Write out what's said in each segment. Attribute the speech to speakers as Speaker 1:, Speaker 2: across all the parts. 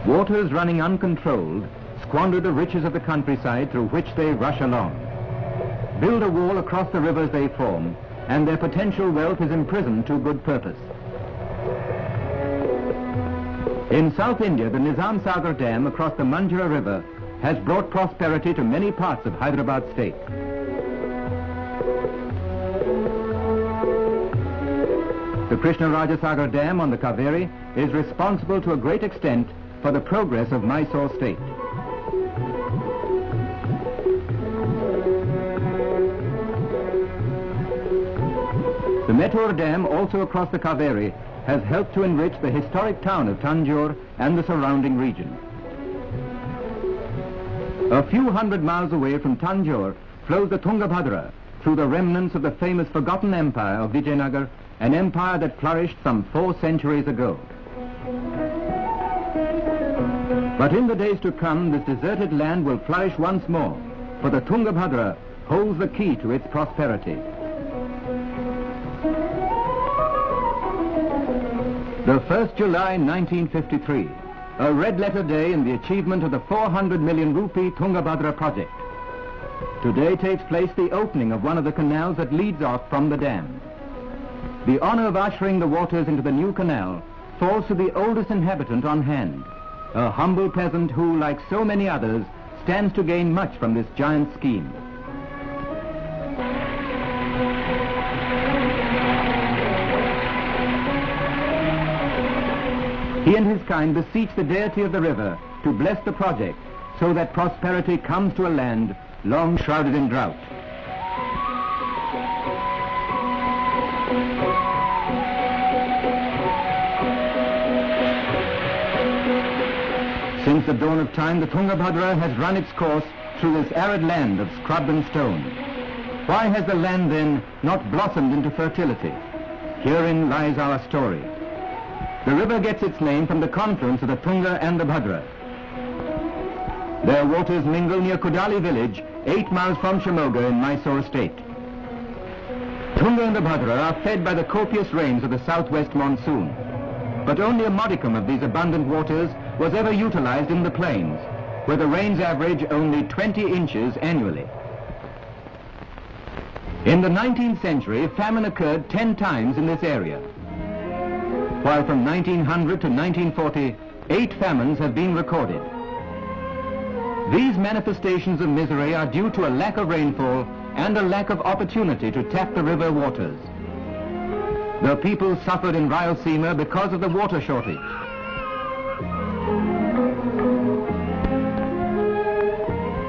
Speaker 1: Waters running uncontrolled squander the riches of the countryside through which they rush along. Build a wall across the rivers they form, and their potential wealth is imprisoned to good purpose. In South India, the Nizam Sagar Dam across the Manjira River has brought prosperity to many parts of Hyderabad state. The Krishna Raja Sagar Dam on the Kaveri is responsible to a great extent for the progress of Mysore state. The Mettur Dam, also across the Kaveri, has helped to enrich the historic town of Tanjore and the surrounding region. A few hundred miles away from Tanjore flows the Tungabhadra through the remnants of the famous forgotten empire of Vijayanagar, an empire that flourished some 4 centuries ago. But in the days to come, this deserted land will flourish once more, for the Tungabhadra holds the key to its prosperity. The 1st July 1953, a red-letter day in the achievement of the 400 million rupee Tungabhadra project. Today takes place the opening of one of the canals that leads off from the dam. The honor of ushering the waters into the new canal falls to the oldest inhabitant on hand, a humble peasant who, like so many others, stands to gain much from this giant scheme. He and his kind beseech the deity of the river to bless the project so that prosperity comes to a land long shrouded in drought. Since the dawn of time, the Tungabhadra has run its course through this arid land of scrub and stone. Why has the land then not blossomed into fertility? Herein lies our story. The river gets its name from the confluence of the Tunga and the Bhadra. Their waters mingle near Kudali village, 8 miles from Shimoga in Mysore state. Tunga and the Bhadra are fed by the copious rains of the southwest monsoon. But only a modicum of these abundant waters was ever utilized in the plains, where the rains average only 20 inches annually. In the 19th century, famine occurred 10 times in this area, while from 1900 to 1940, 8 famines have been recorded. These manifestations of misery are due to a lack of rainfall and a lack of opportunity to tap the river waters. The people suffered in Rayalaseema because of the water shortage.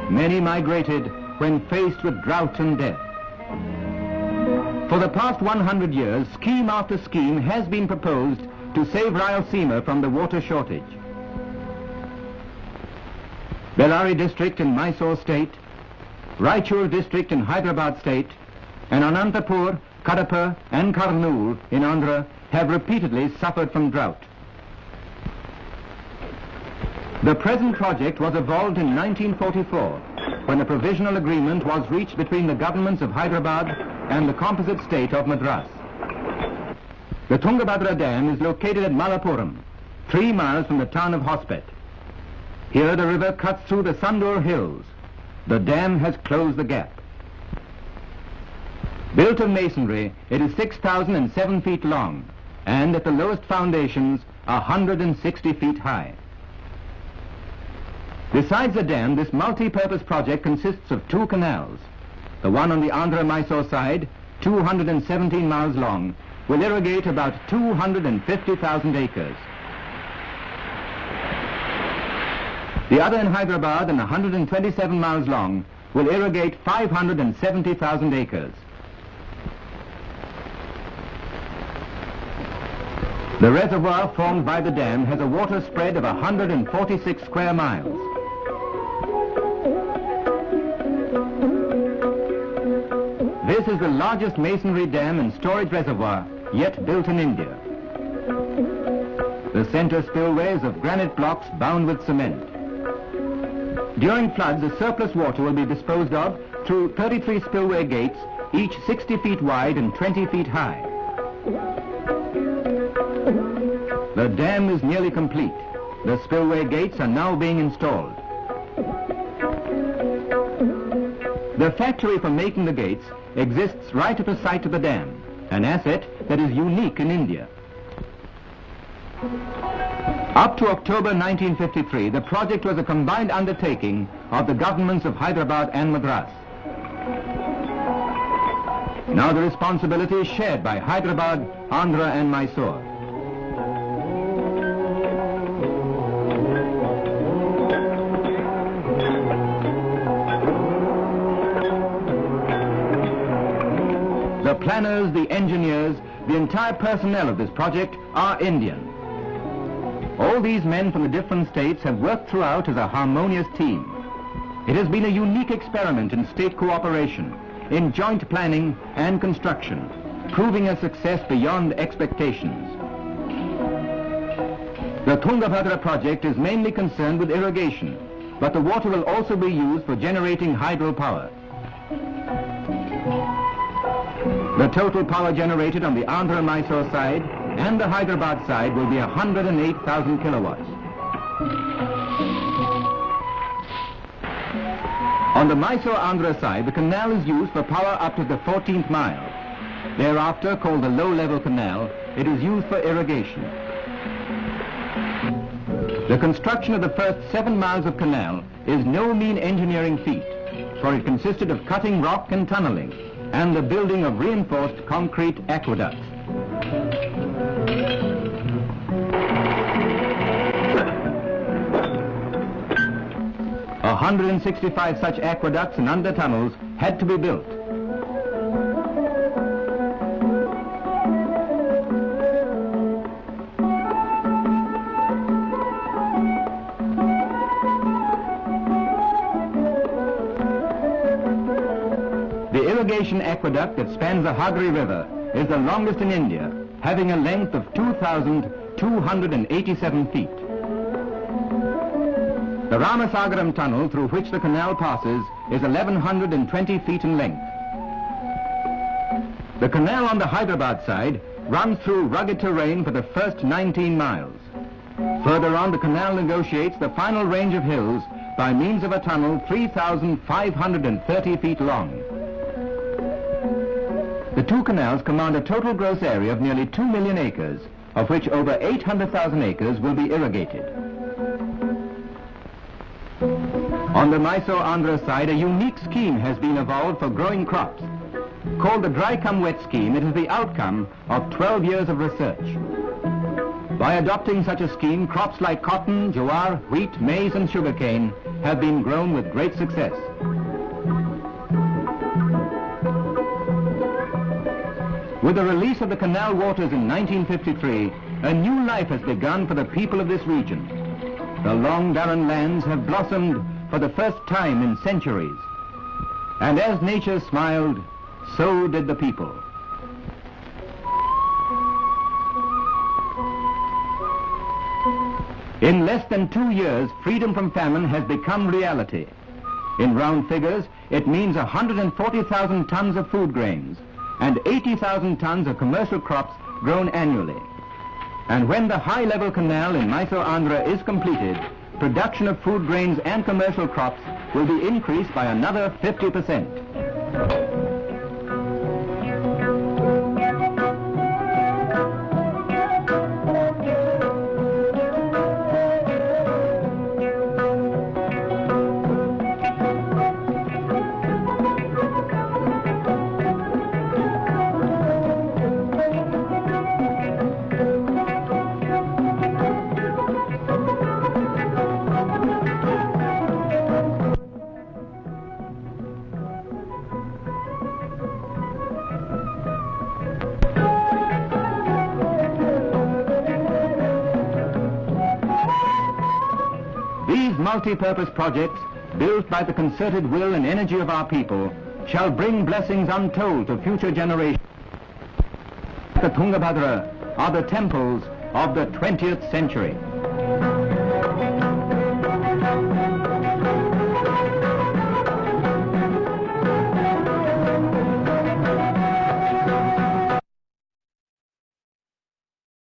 Speaker 1: Many migrated when faced with drought and death. For the past 100 years, scheme after scheme has been proposed to save Rayalaseema from the water shortage. Bellary district in Mysore state, Raichur district in Hyderabad state, and Anantapur, Kadapa and Kurnool in Andhra have repeatedly suffered from drought. The present project was evolved in 1944, when a provisional agreement was reached between the governments of Hyderabad and the composite state of Madras. The Tungabhadra Dam is located at Malappuram, 3 miles from the town of Hospet. Here the river cuts through the Sandur hills. The dam has closed the gap. Built of masonry, it is 6,007 feet long, and at the lowest foundations, 160 feet high. Besides the dam, this multi-purpose project consists of 2 canals. The one on the Andhra-Mysore side, 217 miles long, will irrigate about 250,000 acres. The other in Hyderabad and 127 miles long will irrigate 570,000 acres. The reservoir formed by the dam has a water spread of 146 square miles. This is the largest masonry dam and storage reservoir yet built in India. The center spillway is of granite blocks bound with cement. During floods, the surplus water will be disposed of through 33 spillway gates, each 60 feet wide and 20 feet high. The dam is nearly complete. The spillway gates are now being installed. The factory for making the gates exists right at the site of the dam, an asset that is unique in India. Up to October 1953, the project was a combined undertaking of the governments of Hyderabad and Madras. Now the responsibility is shared by Hyderabad, Andhra and Mysore. The planners, the engineers, the entire personnel of this project are Indian. All these men from the different states have worked throughout as a harmonious team. It has been a unique experiment in state cooperation, in joint planning and construction, proving a success beyond expectations. The Tungabhadra project is mainly concerned with irrigation, but the water will also be used for generating hydropower. The total power generated on the Andhra-Mysore side and the Hyderabad side will be 108,000 kilowatts. On the Mysore-Andhra side, the canal is used for power up to the 14th mile. Thereafter, called the low-level canal, it is used for irrigation. The construction of the first 7 miles of canal is no mean engineering feat, for it consisted of cutting rock and tunneling, and the building of reinforced concrete aqueducts. A 165 such aqueducts and under-tunnels had to be built. The irrigation aqueduct that spans the Hagri River is the longest in India, having a length of 2,287 feet. The Ramasagaram tunnel through which the canal passes is 1,120 feet in length. The canal on the Hyderabad side runs through rugged terrain for the first 19 miles. Further on, the canal negotiates the final range of hills by means of a tunnel 3,530 feet long. The two canals command a total gross area of nearly 2 million acres, of which over 800,000 acres will be irrigated. On the Mysore-Andhra side, a unique scheme has been evolved for growing crops. Called the Dry-Cum-Wet scheme, it is the outcome of 12 years of research. By adopting such a scheme, crops like cotton, jowar, wheat, maize and sugarcane have been grown with great success. With the release of the canal waters in 1953, a new life has begun for the people of this region. The long barren lands have blossomed for the first time in centuries. And as nature smiled, so did the people. In less than 2 years, freedom from famine has become reality. In round figures, it means 140,000 tons of food grains and 80,000 tons of commercial crops grown annually. And when the high-level canal in Mysore-Andhra is completed, production of food grains and commercial crops will be increased by another 50%. These multi-purpose projects, built by the concerted will and energy of our people, shall bring blessings untold to future generations. The Tungabhadra are the temples of the 20th century.